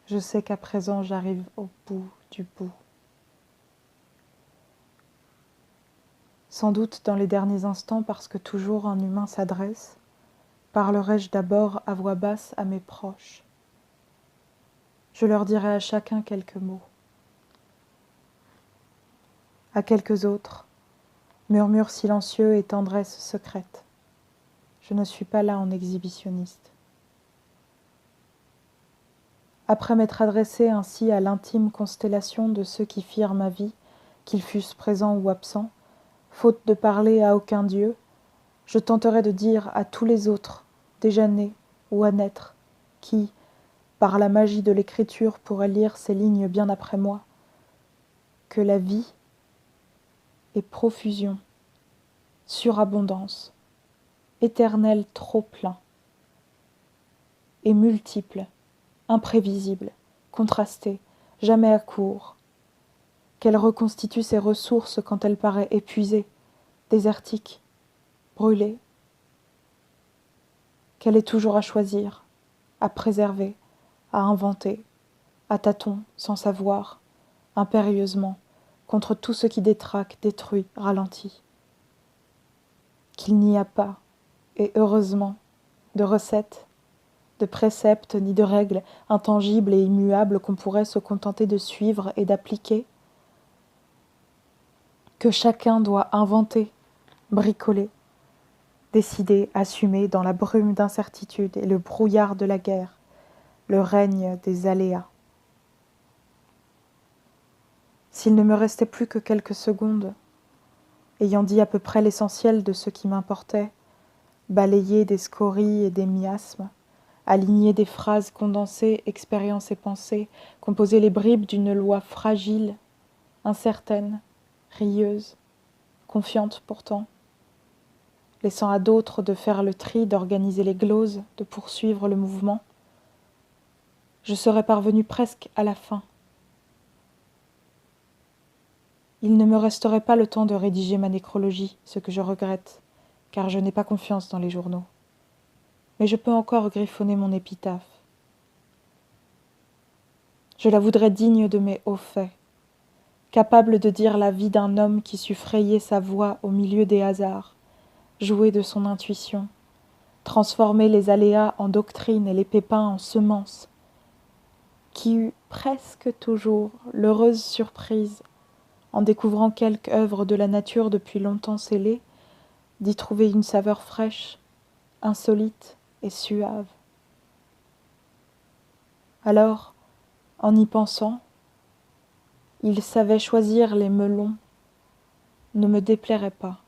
Je sais qu'à présent j'arrive au bout du bout. Sans doute dans les derniers instants, parce que toujours un humain s'adresse, parlerai-je d'abord à voix basse à mes proches. Je leur dirai à chacun quelques mots. À quelques autres, murmures silencieux et tendresse secrète. Je ne suis pas là en exhibitionniste. Après m'être adressé ainsi à l'intime constellation de ceux qui firent ma vie, qu'ils fussent présents ou absents, faute de parler à aucun dieu, je tenterai de dire à tous les autres, déjà nés ou à naître, qui, par la magie de l'écriture, pourraient lire ces lignes bien après moi, que la vie est profusion, surabondance, éternel trop-plein, et multiple, imprévisible, contrastée, jamais à court, qu'elle reconstitue ses ressources quand elle paraît épuisée, désertique, brûlée, qu'elle est toujours à choisir, à préserver, à inventer, à tâtons, sans savoir, impérieusement, contre tout ce qui détraque, détruit, ralentit. Qu'il n'y a pas, et heureusement, de recettes, de préceptes ni de règles intangibles et immuables qu'on pourrait se contenter de suivre et d'appliquer, que chacun doit inventer, bricoler, décider, assumer dans la brume d'incertitude et le brouillard de la guerre, le règne des aléas. S'il ne me restait plus que quelques secondes, ayant dit à peu près l'essentiel de ce qui m'importait, balayé des scories et des miasmes, aligné des phrases condensées, expériences et pensées, composé les bribes d'une loi fragile, incertaine, rieuse, confiante pourtant, laissant à d'autres de faire le tri, d'organiser les gloses, de poursuivre le mouvement, je serais parvenue presque à la fin. Il ne me resterait pas le temps de rédiger ma nécrologie, ce que je regrette, car je n'ai pas confiance dans les journaux. Mais je peux encore griffonner mon épitaphe. Je la voudrais digne de mes hauts faits, capable de dire la vie d'un homme qui sut frayer sa voie au milieu des hasards, jouer de son intuition, transformer les aléas en doctrine et les pépins en semences, qui eut presque toujours l'heureuse surprise, en découvrant quelque œuvre de la nature depuis longtemps scellée, d'y trouver une saveur fraîche, insolite et suave. Alors, en y pensant, il savait choisir les melons, ne me déplairait pas.